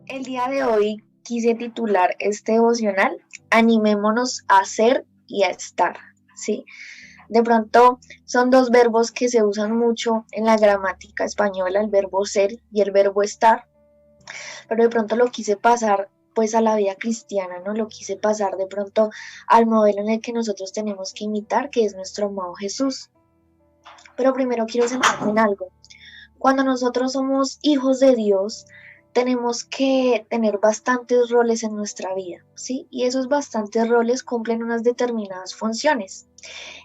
El día de hoy quise titular este devocional Animémonos a ser y a estar, ¿sí? De pronto son dos verbos que se usan mucho en la gramática española, el verbo ser y el verbo estar, pero de pronto lo quise pasar pues a la vida cristiana, ¿no? Lo quise pasar de pronto al modelo en el que nosotros tenemos que imitar, que es nuestro amado Jesús. Pero primero quiero centrarme en algo. Cuando nosotros somos hijos de Dios, tenemos que tener bastantes roles en nuestra vida, ¿sí? Y esos bastantes roles cumplen unas determinadas funciones.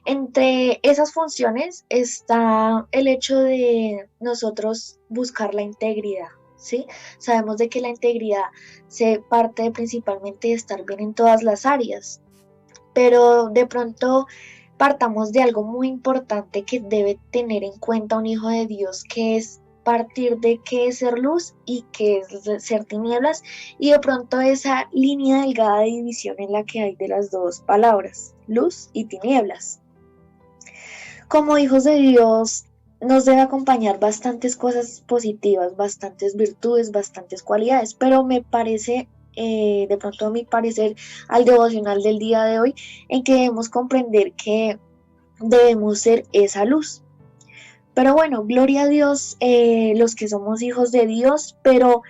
Entre esas funciones está el hecho de nosotros buscar la integridad, ¿sí? Sabemos de que la integridad se parte principalmente de estar bien en todas las áreas, pero de pronto partamos de algo muy importante que debe tener en cuenta un hijo de Dios, que es partir de qué es ser luz y qué es ser tinieblas, y de pronto esa línea delgada de división en la que hay de las dos palabras, luz y tinieblas. Como hijos de Dios nos debe acompañar bastantes cosas positivas, bastantes virtudes, bastantes cualidades, pero me parece, de pronto a mi parecer, al devocional del día de hoy, en que debemos comprender que debemos ser esa luz. Pero bueno, gloria a Dios, los que somos hijos de Dios, pero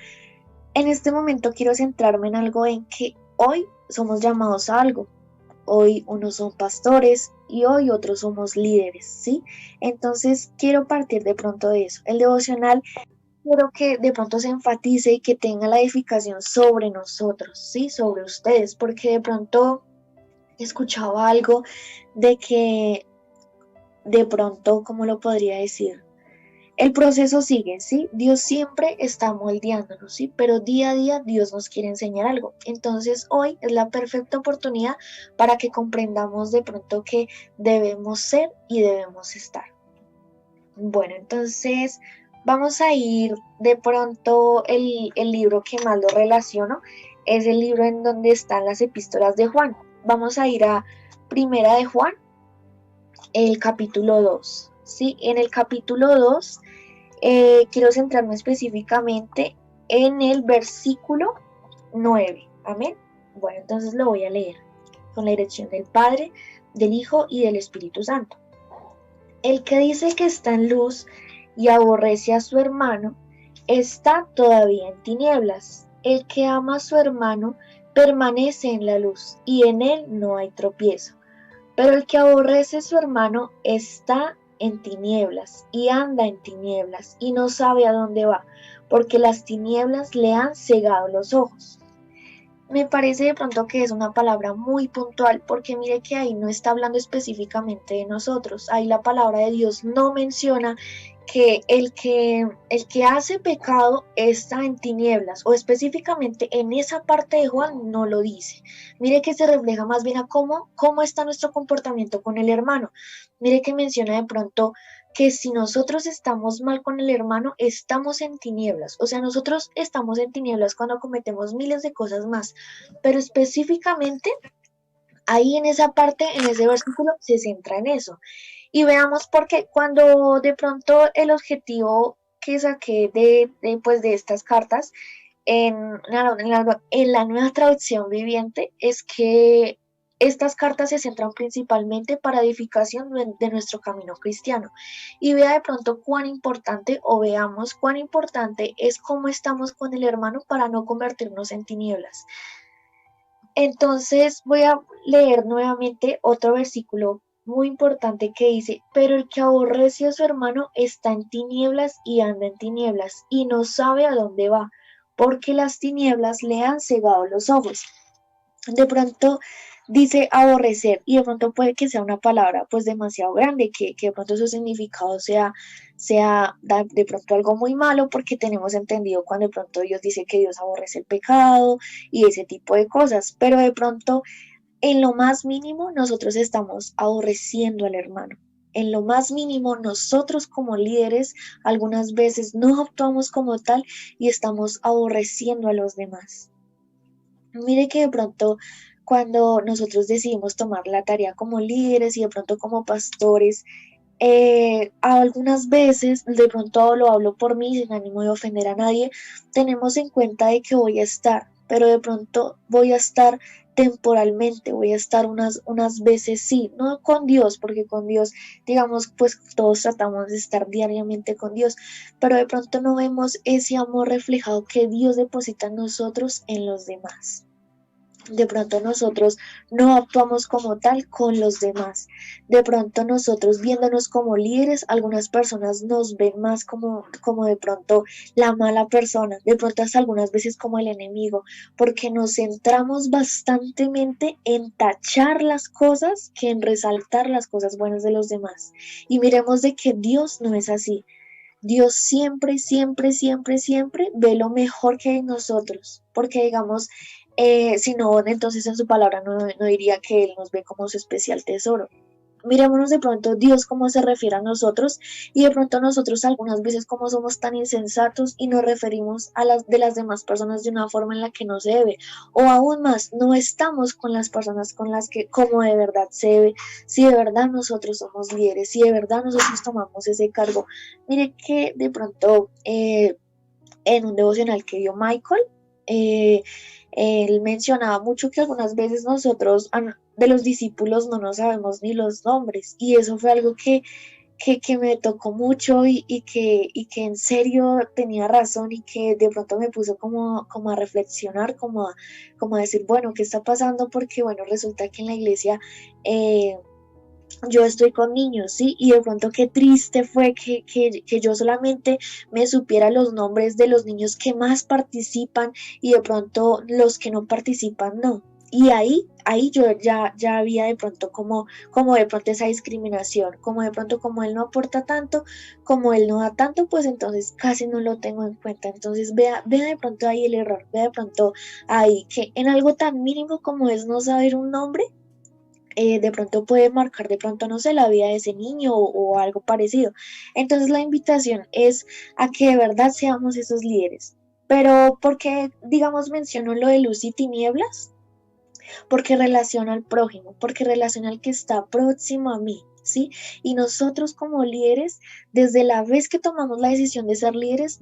en este momento quiero centrarme en algo en que hoy somos llamados a algo. Hoy unos son pastores y hoy otros somos líderes, ¿sí? Entonces quiero partir de pronto de eso. El devocional quiero que de pronto se enfatice y que tenga la edificación sobre nosotros, ¿sí? Sobre ustedes, porque de pronto escuchaba algo de que de pronto, ¿cómo lo podría decir? El proceso sigue, ¿sí? Dios siempre está moldeándonos, ¿sí? Pero día a día Dios nos quiere enseñar algo. Entonces hoy es la perfecta oportunidad para que comprendamos de pronto que debemos ser y debemos estar. Bueno, entonces vamos a ir de pronto el libro que más lo relaciono, es el libro en donde están las epístolas de Juan. Vamos a ir a Primera de Juan, el capítulo 2, ¿sí? En el capítulo 2 quiero centrarme específicamente en el versículo 9. Amén. Bueno, entonces lo voy a leer con la dirección del Padre, del Hijo y del Espíritu Santo. El que dice que está en luz y aborrece a su hermano, está todavía en tinieblas. El que ama a su hermano permanece en la luz y en él no hay tropiezo. Pero el que aborrece a su hermano está en tinieblas y anda en tinieblas y no sabe a dónde va, porque las tinieblas le han cegado los ojos. Me parece de pronto que es una palabra muy puntual, porque mire que ahí no está hablando específicamente de nosotros. Ahí la palabra de Dios no menciona que el que hace pecado está en tinieblas, o específicamente en esa parte de Juan no lo dice. Mire que se refleja más bien a cómo está nuestro comportamiento con el hermano. Mire que menciona de pronto que si nosotros estamos mal con el hermano, estamos en tinieblas. O sea, nosotros estamos en tinieblas cuando cometemos miles de cosas más, pero específicamente ahí en esa parte, en ese versículo, se centra en eso. Y veamos por qué cuando de pronto el objetivo que saqué pues de estas cartas en la nueva traducción viviente es que estas cartas se centran principalmente para edificación de nuestro camino cristiano. Y vea de pronto cuán importante, o veamos cuán importante es cómo estamos con el hermano para no convertirnos en tinieblas. Entonces voy a leer nuevamente otro versículo muy importante que dice, pero el que aborrece a su hermano está en tinieblas y anda en tinieblas y no sabe a dónde va, porque las tinieblas le han cegado los ojos. De pronto dice aborrecer y de pronto puede que sea una palabra pues demasiado grande, que de pronto su significado sea de pronto algo muy malo porque tenemos entendido cuando de pronto Dios dice que Dios aborrece el pecado y ese tipo de cosas, pero de pronto en lo más mínimo nosotros estamos aborreciendo al hermano. En lo más mínimo nosotros como líderes algunas veces no actuamos como tal y estamos aborreciendo a los demás. Mire que de pronto cuando nosotros decidimos tomar la tarea como líderes y de pronto como pastores, algunas veces, de pronto lo hablo por mí sin ánimo de ofender a nadie, tenemos en cuenta de que voy a estar, pero de pronto voy a estar temporalmente, voy a estar unas veces sí, no con Dios, porque con Dios, digamos, pues todos tratamos de estar diariamente con Dios, pero de pronto no vemos ese amor reflejado que Dios deposita en nosotros en los demás. De pronto nosotros no actuamos como tal con los demás. De pronto nosotros viéndonos como líderes, algunas personas nos ven más como de pronto la mala persona, de pronto hasta algunas veces como el enemigo, porque nos centramos bastantemente en tachar las cosas que en resaltar las cosas buenas de los demás. Y miremos de que Dios no es así. Dios siempre, siempre, siempre, siempre ve lo mejor que hay en nosotros, porque digamos, si no, entonces en su palabra no diría que Él nos ve como su especial tesoro. Miremonos de pronto Dios cómo se refiere a nosotros y de pronto nosotros algunas veces como somos tan insensatos y nos referimos a las de las demás personas de una forma en la que no se debe o aún más no estamos con las personas con las que como de verdad se debe, si de verdad nosotros somos líderes, si de verdad nosotros tomamos ese cargo. Mire que de pronto en un devocional que dio Michael, eh, él mencionaba mucho que algunas veces nosotros de los discípulos no nos sabemos ni los nombres y eso fue algo que me tocó mucho y que en serio tenía razón y que de pronto me puso como a reflexionar, como a decir, bueno, ¿qué está pasando? Porque bueno, resulta que en la iglesia yo estoy con niños, ¿sí? Y de pronto qué triste fue que yo solamente me supiera los nombres de los niños que más participan y de pronto los que no participan no. Y ahí yo ya había de pronto como de pronto esa discriminación, como de pronto como él no aporta tanto, como él no da tanto, pues entonces casi no lo tengo en cuenta. Entonces vea de pronto ahí el error, vea de pronto ahí que en algo tan mínimo como es no saber un nombre, de pronto puede marcar de pronto, no sé, la vida de ese niño o algo parecido. Entonces la invitación es a que de verdad seamos esos líderes. Pero porque, digamos, menciono lo de luz y tinieblas, porque relaciona al prójimo, porque relaciona al que está próximo a mí, ¿sí? Y nosotros como líderes, desde la vez que tomamos la decisión de ser líderes,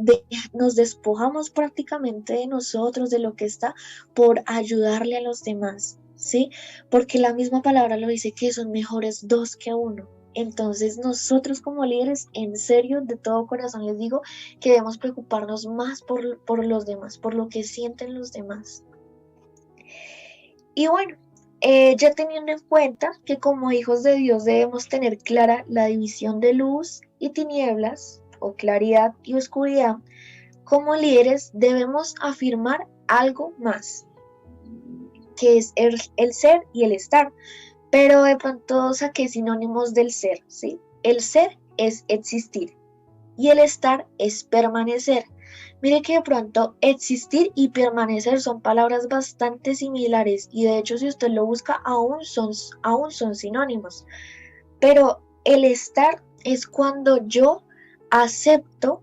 nos despojamos prácticamente de nosotros, de lo que está, por ayudarle a los demás, ¿sí? Porque la misma palabra lo dice que son mejores dos que uno. Entonces nosotros como líderes, en serio, de todo corazón les digo que debemos preocuparnos más por los demás, por lo que sienten los demás. Y bueno, ya teniendo en cuenta que como hijos de Dios debemos tener clara la división de luz y tinieblas, o claridad y oscuridad, como líderes debemos afirmar algo más, que es el ser y el estar. Pero de pronto saqué sinónimos del ser, ¿sí? El ser es existir y el estar es permanecer. Mire que de pronto existir y permanecer son palabras bastante similares y de hecho si usted lo busca aún son sinónimos. Pero el estar es cuando yo acepto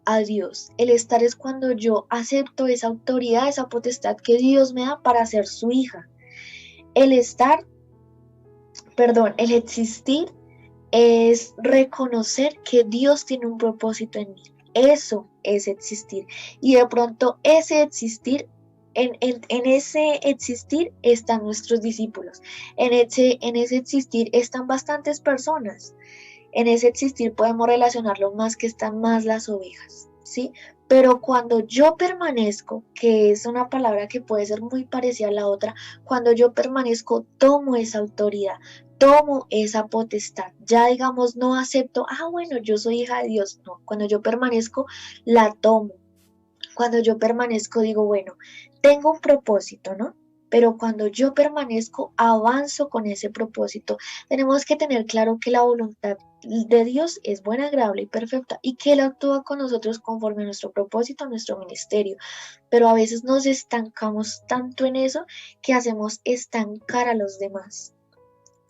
a Dios. El estar es cuando yo acepto esa autoridad, esa potestad que Dios me da para ser su hija. El estar, perdón, el existir es reconocer que Dios tiene un propósito en mí. Eso es existir. Y de pronto ese existir, en ese existir están nuestros discípulos. En ese existir están bastantes personas. En ese existir podemos relacionarlo más que están más las ovejas. ¿sí? Pero cuando yo permanezco, que es una palabra que puede ser muy parecida a la otra, cuando yo permanezco, tomo esa autoridad, tomo esa potestad. Ya digamos, no acepto, bueno, yo soy hija de Dios. No, cuando yo permanezco, la tomo. Cuando yo permanezco, digo, bueno, tengo un propósito, ¿no? Pero cuando yo permanezco, avanzo con ese propósito. Tenemos que tener claro que la voluntad de Dios es buena, agradable y perfecta y que Él actúa con nosotros conforme a nuestro propósito, a nuestro ministerio. Pero a veces nos estancamos tanto en eso que hacemos estancar a los demás.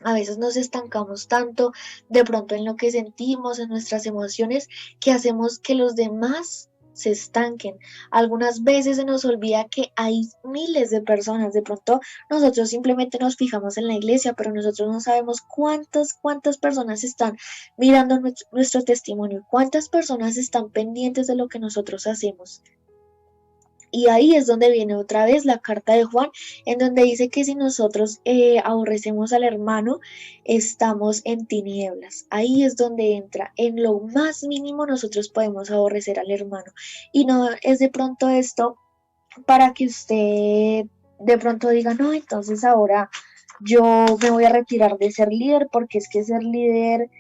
A veces nos estancamos tanto de pronto en lo que sentimos, en nuestras emociones, que hacemos que los demás se estanquen. Algunas veces se nos olvida que hay miles de personas. De pronto nosotros simplemente nos fijamos en la iglesia, pero nosotros no sabemos cuántas personas están mirando nuestro testimonio, cuántas personas están pendientes de lo que nosotros hacemos. Y ahí es donde viene otra vez la carta de Juan, en donde dice que si nosotros aborrecemos al hermano, estamos en tinieblas. Ahí es donde entra, en lo más mínimo nosotros podemos aborrecer al hermano. Y no es de pronto esto para que usted de pronto diga, no, entonces ahora yo me voy a retirar de ser líder, porque es que ser líder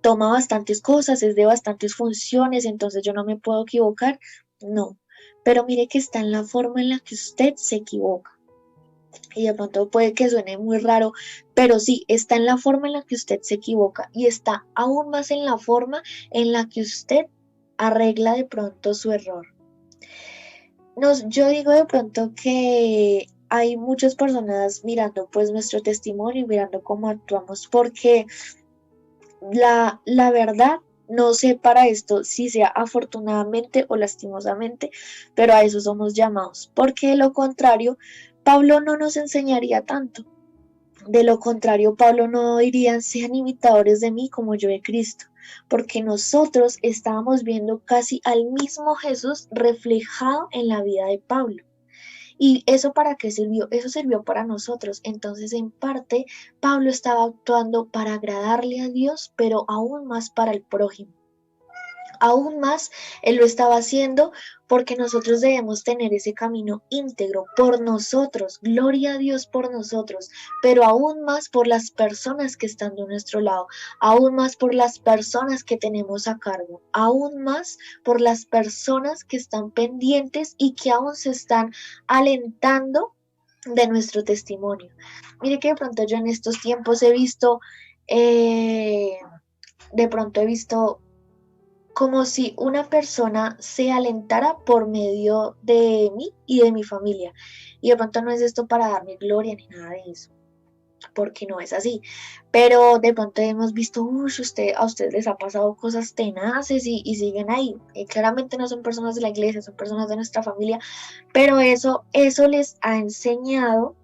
toma bastantes cosas, es de bastantes funciones, entonces yo no me puedo equivocar. No, pero mire que está en la forma en la que usted se equivoca. Y de pronto puede que suene muy raro, pero sí, está en la forma en la que usted se equivoca y está aún más en la forma en la que usted arregla de pronto su error. Yo digo de pronto que hay muchas personas mirando pues nuestro testimonio y mirando cómo actuamos, porque la verdad, no sé para esto si sea afortunadamente o lastimosamente, pero a eso somos llamados, porque de lo contrario, Pablo no nos enseñaría tanto. De lo contrario, Pablo no diría, sean imitadores de mí como yo de Cristo, porque nosotros estábamos viendo casi al mismo Jesús reflejado en la vida de Pablo. ¿Y eso para qué sirvió? Eso sirvió para nosotros. Entonces, en parte, Pablo estaba actuando para agradarle a Dios, pero aún más para el prójimo. Aún más, Él lo estaba haciendo porque nosotros debemos tener ese camino íntegro por nosotros, gloria a Dios por nosotros, pero aún más por las personas que están de nuestro lado, aún más por las personas que tenemos a cargo, aún más por las personas que están pendientes y que aún se están alentando de nuestro testimonio. Mire que de pronto yo en estos tiempos eh, de pronto he visto como si una persona se alentara por medio de mí y de mi familia. Y de pronto no es esto para darme gloria ni nada de eso, porque no es así. Pero de pronto hemos visto, a ustedes les ha pasado cosas tenaces y siguen ahí. Claramente no son personas de la iglesia, son personas de nuestra familia, pero eso les ha enseñado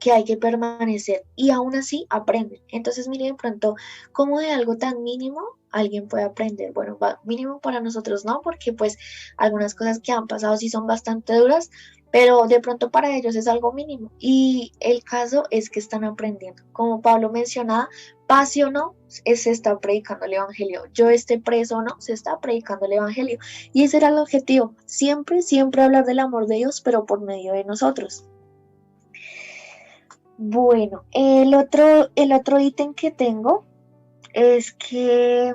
que hay que permanecer y aún así aprenden. Entonces, mire de pronto cómo de algo tan mínimo alguien puede aprender. Bueno, mínimo para nosotros no, porque pues algunas cosas que han pasado sí son bastante duras, pero de pronto para ellos es algo mínimo. Y el caso es que están aprendiendo. Como Pablo mencionaba, pase o no, se está predicando el evangelio. Yo esté preso o no, se está predicando el evangelio. Y ese era el objetivo. Siempre, siempre hablar del amor de Dios, pero por medio de nosotros. Bueno, el otro ítem que tengo es que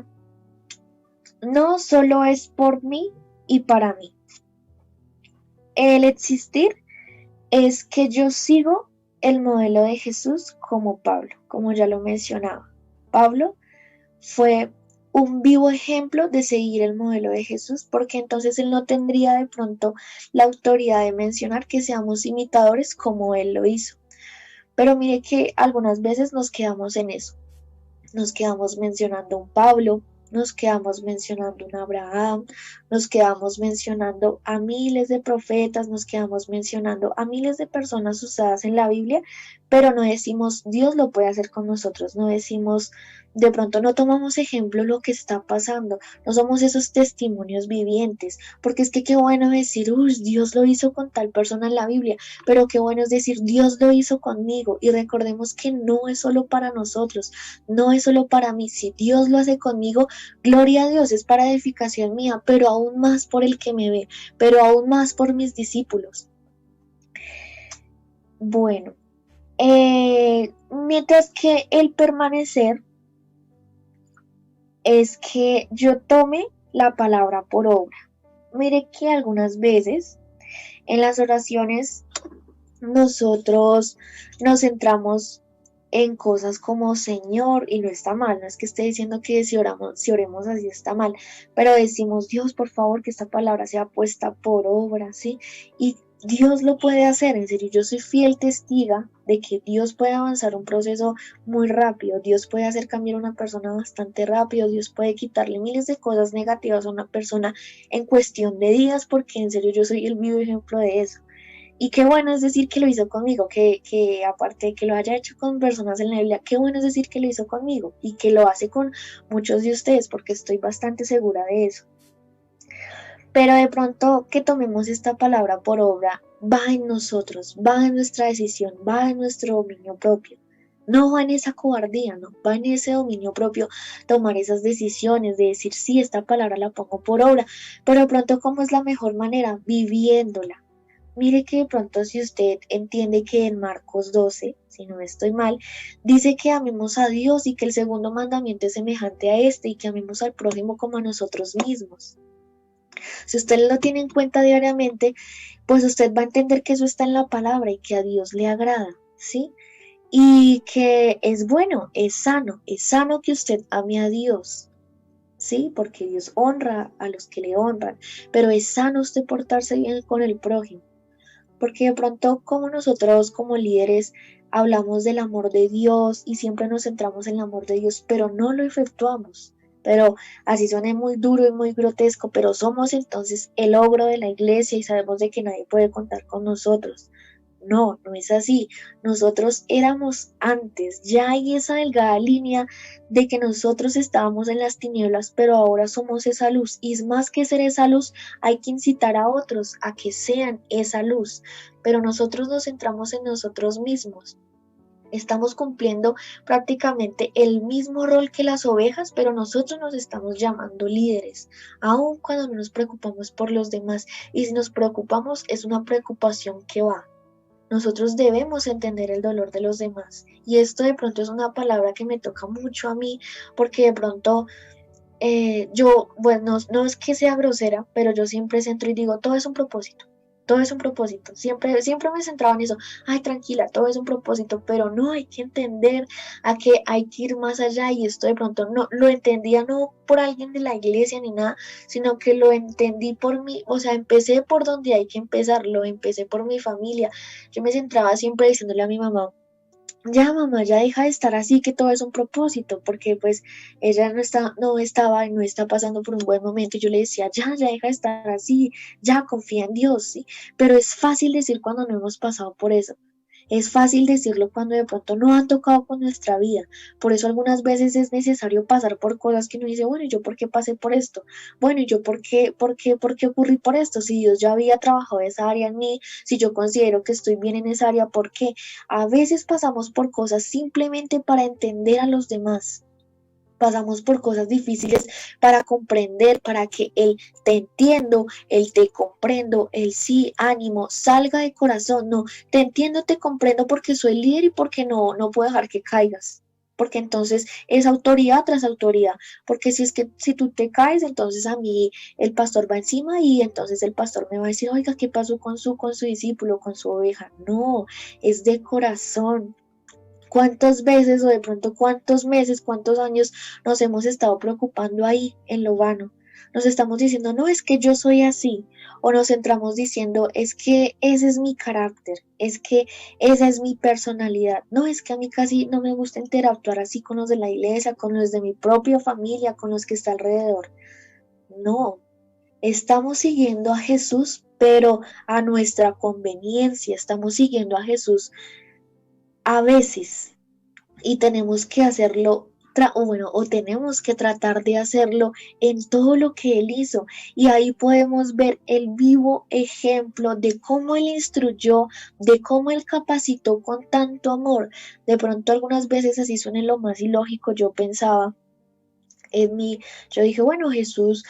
no solo es por mí y para mí. El existir es que yo sigo el modelo de Jesús como Pablo, como ya lo mencionaba. Pablo fue un vivo ejemplo de seguir el modelo de Jesús, porque entonces él no tendría de pronto la autoridad de mencionar que seamos imitadores como él lo hizo. Pero mire que algunas veces nos quedamos en eso. Nos quedamos mencionando un Pablo, nos quedamos mencionando un Abraham, nos quedamos mencionando a miles de profetas, nos quedamos mencionando a miles de personas usadas en la Biblia, pero no decimos, Dios lo puede hacer con nosotros, no decimos, de pronto no tomamos ejemplo lo que está pasando, no somos esos testimonios vivientes, porque es que qué bueno decir, uy, Dios lo hizo con tal persona en la Biblia, pero qué bueno es decir, Dios lo hizo conmigo, y recordemos que no es solo para nosotros, no es solo para mí, si Dios lo hace conmigo, gloria a Dios, es para edificación mía, pero aún más por el que me ve, pero aún más por mis discípulos. Bueno, mientras que el permanecer es que yo tome la palabra por obra. Mire que algunas veces en las oraciones nosotros nos centramos en cosas como Señor, y no está mal, no es que esté diciendo que si oremos así está mal, pero decimos, Dios, por favor, que esta palabra sea puesta por obra, ¿sí? Y Dios lo puede hacer, en serio, yo soy fiel testiga de que Dios puede avanzar un proceso muy rápido, Dios puede hacer cambiar a una persona bastante rápido, Dios puede quitarle miles de cosas negativas a una persona en cuestión de días, porque en serio yo soy el vivo ejemplo de eso. Y qué bueno es decir que lo hizo conmigo, que aparte de que lo haya hecho con personas en la Biblia, qué bueno es decir que lo hizo conmigo y que lo hace con muchos de ustedes, porque estoy bastante segura de eso. Pero de pronto que tomemos esta palabra por obra, va en nosotros, va en nuestra decisión, va en nuestro dominio propio. No va en esa cobardía, no, va en ese dominio propio, tomar esas decisiones de decir, sí, esta palabra la pongo por obra, pero de pronto, ¿cómo es la mejor manera? Viviéndola. Mire que de pronto si usted entiende que en Marcos 12, si no estoy mal, dice que amemos a Dios y que el segundo mandamiento es semejante a este y que amemos al prójimo como a nosotros mismos. Si usted lo tiene en cuenta diariamente, pues usted va a entender que eso está en la palabra y que a Dios le agrada, ¿sí? Y que es sano que usted ame a Dios, ¿sí? Porque Dios honra a los que le honran, pero es sano usted portarse bien con el prójimo. Porque de pronto como nosotros como líderes hablamos del amor de Dios y siempre nos centramos en el amor de Dios, pero no lo efectuamos. Pero así suena muy duro y muy grotesco, pero somos entonces el ogro de la iglesia y sabemos de que nadie puede contar con nosotros. No, no es así. Nosotros éramos antes, ya hay esa delgada línea de que nosotros estábamos en las tinieblas, pero ahora somos esa luz. Y es más que ser esa luz, hay que incitar a otros a que sean esa luz. Pero nosotros nos centramos en nosotros mismos. Estamos cumpliendo prácticamente el mismo rol que las ovejas, pero nosotros nos estamos llamando líderes, aun cuando no nos preocupamos por los demás. Y si nos preocupamos, es una preocupación que va. Nosotros debemos entender el dolor de los demás. Y esto de pronto es una palabra que me toca mucho a mí, porque de pronto yo, bueno, no es que sea grosera, pero yo siempre centro y digo, todo es un propósito. Todo es un propósito. Siempre me centraba en eso. Ay, tranquila, todo es un propósito, pero no hay que entender a que hay que ir más allá. Y esto de pronto no lo entendía no por alguien de la iglesia ni nada, sino que lo entendí por mí. O sea, empecé por donde hay que empezar, lo empecé por mi familia. Yo me centraba siempre diciéndole a mi mamá, ya mamá, ya deja de estar así, que todo es un propósito, porque pues ella no estaba y no está pasando por un buen momento. Y yo le decía, ya deja de estar así, ya confía en Dios, ¿sí? Pero es fácil decir cuando no hemos pasado por eso. Es fácil decirlo cuando de pronto no han tocado con nuestra vida. Por eso algunas veces es necesario pasar por cosas que uno dice, bueno, ¿y yo por qué pasé por esto? Bueno, ¿y yo por qué ocurrí por esto? Si Dios ya había trabajado esa área en mí, si yo considero que estoy bien en esa área, ¿por qué? A veces pasamos por cosas simplemente para entender a los demás. Pasamos por cosas difíciles para comprender, para que el te entiendo, el te comprendo, el sí, ánimo, salga de corazón. No, te entiendo, te comprendo porque soy líder y porque no puedo dejar que caigas. Porque entonces es autoridad tras autoridad. Porque si tú te caes, entonces a mí el pastor va encima y entonces el pastor me va a decir, oiga, ¿qué pasó con su discípulo, con su oveja? No, es de corazón. ¿Cuántas veces o de pronto cuántos meses, cuántos años nos hemos estado preocupando ahí en lo vano? Nos estamos diciendo, no, es que yo soy así. O nos centramos diciendo, es que ese es mi carácter, es que esa es mi personalidad. No, es que a mí casi no me gusta interactuar así con los de la iglesia, con los de mi propia familia, con los que está alrededor. No, estamos siguiendo a Jesús, pero a nuestra conveniencia. Estamos siguiendo a Jesús a veces, y tenemos que hacerlo, o tenemos que tratar de hacerlo en todo lo que Él hizo. Y ahí podemos ver el vivo ejemplo de cómo Él instruyó, de cómo Él capacitó con tanto amor. De pronto algunas veces así suena lo más ilógico, yo pensaba en mí, yo dije, bueno, Jesús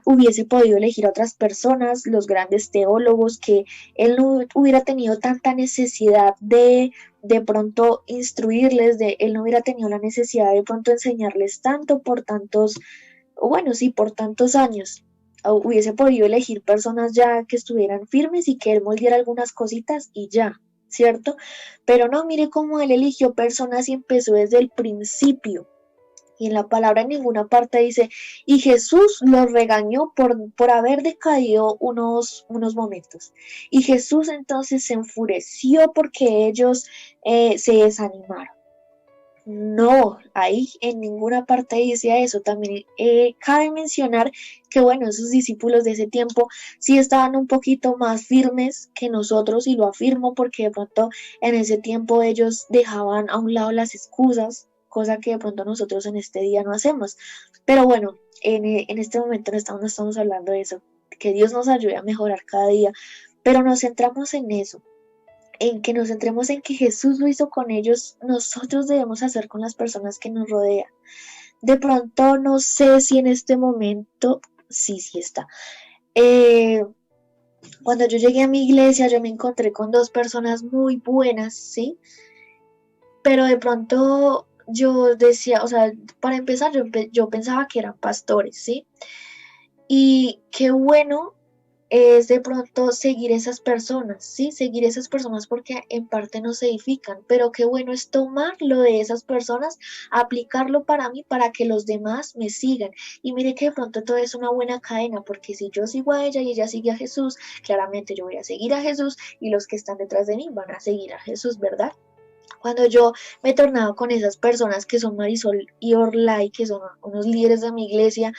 hubiese podido elegir a otras personas, los grandes teólogos, que él no hubiera tenido tanta necesidad de pronto instruirles, él no hubiera tenido la necesidad de pronto enseñarles tanto por tantos, bueno, sí, por tantos años. Hubiese podido elegir personas ya que estuvieran firmes y que él moldeara algunas cositas y ya, ¿cierto? Pero no, mire cómo él eligió personas y empezó desde el principio. Y en la palabra en ninguna parte dice, y Jesús los regañó por haber decaído unos momentos. Y Jesús entonces se enfureció porque ellos se desanimaron. No, ahí en ninguna parte dice eso. También cabe mencionar que, bueno, esos discípulos de ese tiempo sí estaban un poquito más firmes que nosotros, y lo afirmo porque de pronto en ese tiempo ellos dejaban a un lado las excusas, cosa que de pronto nosotros en este día no hacemos. Pero bueno, en este momento no estamos hablando de eso, que Dios nos ayude a mejorar cada día, pero nos centramos en eso, en que nos centremos en que Jesús lo hizo con ellos, nosotros debemos hacer con las personas que nos rodean. De pronto, no sé si en este momento, sí está. Cuando yo llegué a mi iglesia, yo me encontré con dos personas muy buenas, ¿sí? Pero de pronto yo decía, o sea, para empezar, yo pensaba que eran pastores, ¿sí? Y qué bueno es de pronto seguir esas personas, ¿sí? Seguir esas personas porque en parte nos edifican, pero qué bueno es tomarlo de esas personas, aplicarlo para mí, para que los demás me sigan. Y mire que de pronto todo es una buena cadena, porque si yo sigo a ella y ella sigue a Jesús, claramente yo voy a seguir a Jesús y los que están detrás de mí van a seguir a Jesús, ¿verdad? Cuando yo me he tornado con esas personas que son Marisol y Orlay, que son unos líderes de mi iglesia,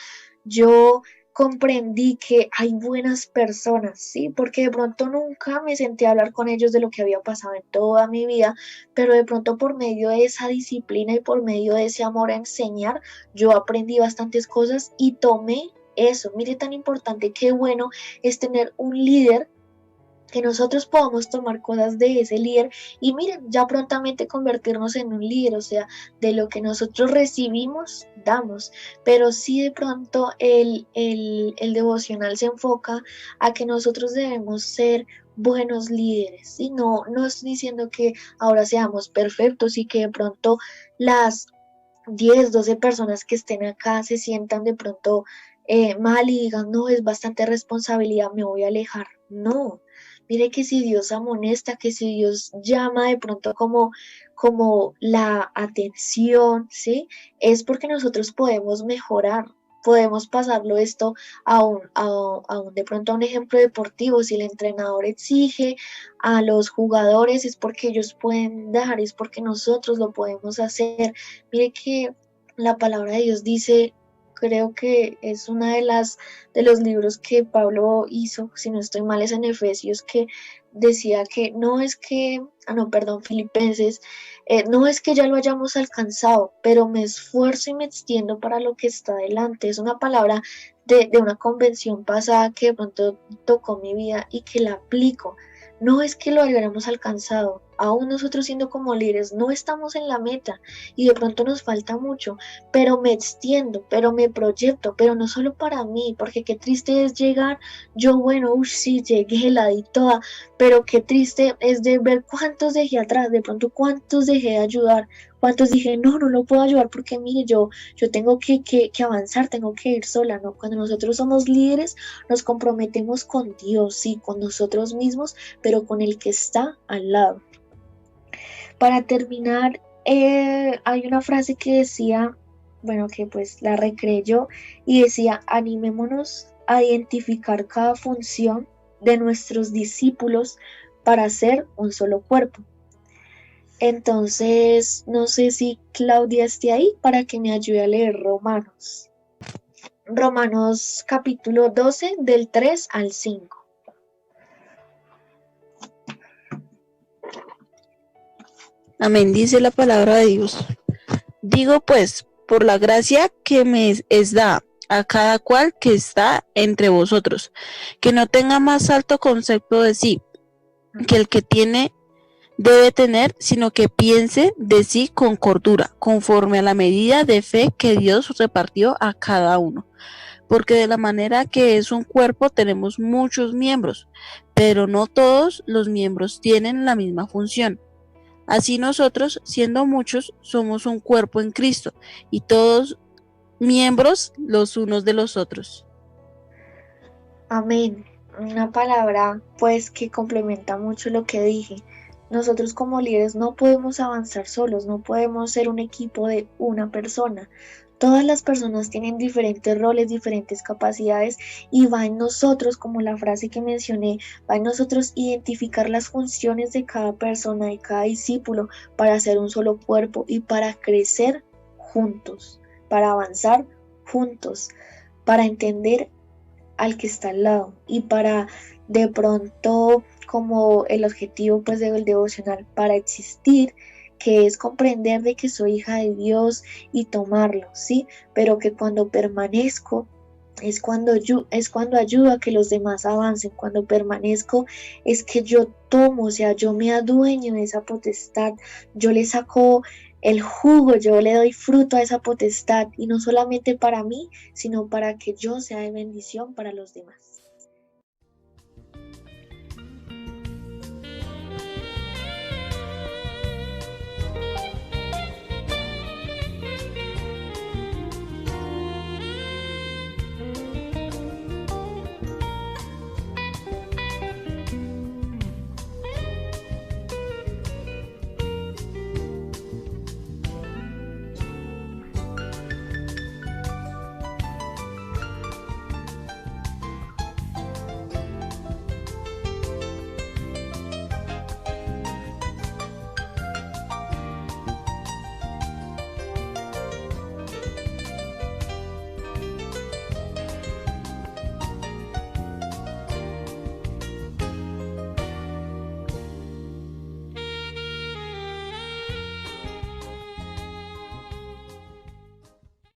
yo comprendí que hay buenas personas, ¿sí? Porque de pronto nunca me senté a hablar con ellos de lo que había pasado en toda mi vida, pero de pronto por medio de esa disciplina y por medio de ese amor a enseñar, yo aprendí bastantes cosas y tomé eso. Mire tan importante, qué bueno es tener un líder, que nosotros podamos tomar cosas de ese líder y miren, ya prontamente convertirnos en un líder, o sea, de lo que nosotros recibimos, damos, pero sí de pronto el devocional se enfoca a que nosotros debemos ser buenos líderes, y no estoy diciendo que ahora seamos perfectos y que de pronto las 10 12 personas que estén acá se sientan de pronto mal y digan, no, es bastante responsabilidad, me voy a alejar. No, mire que si Dios amonesta, que si Dios llama de pronto como la atención, ¿sí? Es porque nosotros podemos mejorar. Podemos pasarlo esto a un de pronto a un ejemplo deportivo. Si el entrenador exige a los jugadores, es porque ellos pueden dar, es porque nosotros lo podemos hacer. Mire que la palabra de Dios dice, creo que es una de los libros que Pablo hizo, si no estoy mal, es en Efesios, que decía que no es que, no, perdón, Filipenses, no es que ya lo hayamos alcanzado, pero me esfuerzo y me extiendo para lo que está delante. Es una palabra de una convención pasada que de pronto tocó mi vida y que la aplico. No es que lo hayamos alcanzado, aún nosotros siendo como líderes no estamos en la meta y de pronto nos falta mucho, pero me extiendo, pero me proyecto, pero no solo para mí, porque qué triste es llegar, yo bueno, sí, llegué, la di toda, pero qué triste es de ver cuántos dejé atrás, de pronto cuántos dejé de ayudar, cuántos dije, no lo puedo ayudar porque mire, yo tengo que avanzar, tengo que ir sola, ¿no? Cuando nosotros somos líderes, nos comprometemos con Dios, sí, con nosotros mismos, pero con el que está al lado. Para terminar, hay una frase que decía, bueno, que pues la recreé yo, y decía, animémonos a identificar cada función de nuestros discípulos para hacer un solo cuerpo. Entonces, no sé si Claudia esté ahí para que me ayude a leer Romanos. Romanos capítulo 12 del 3 al 5. Amén, dice la palabra de Dios. Digo pues, por la gracia que me es dada a cada cual que está entre vosotros, que no tenga más alto concepto de sí que el que tiene debe tener, sino que piense de sí con cordura, conforme a la medida de fe que Dios repartió a cada uno. Porque de la manera que es un cuerpo tenemos muchos miembros, pero no todos los miembros tienen la misma función. Así nosotros, siendo muchos, somos un cuerpo en Cristo y todos miembros los unos de los otros. Amén. Una palabra pues que complementa mucho lo que dije. Nosotros como líderes no podemos avanzar solos, no podemos ser un equipo de una persona. Todas las personas tienen diferentes roles, diferentes capacidades y va en nosotros, como la frase que mencioné, va en nosotros identificar las funciones de cada persona, de cada discípulo para hacer un solo cuerpo y para crecer juntos, para avanzar juntos, para entender al que está al lado y para de pronto como el objetivo pues del devocional para existir, que es comprender de que soy hija de Dios y tomarlo, ¿sí? Pero que cuando permanezco es cuando ayudo a que los demás avancen, cuando permanezco es que yo tomo, o sea, yo me adueño de esa potestad, yo le saco el jugo, yo le doy fruto a esa potestad y no solamente para mí, sino para que yo sea de bendición para los demás.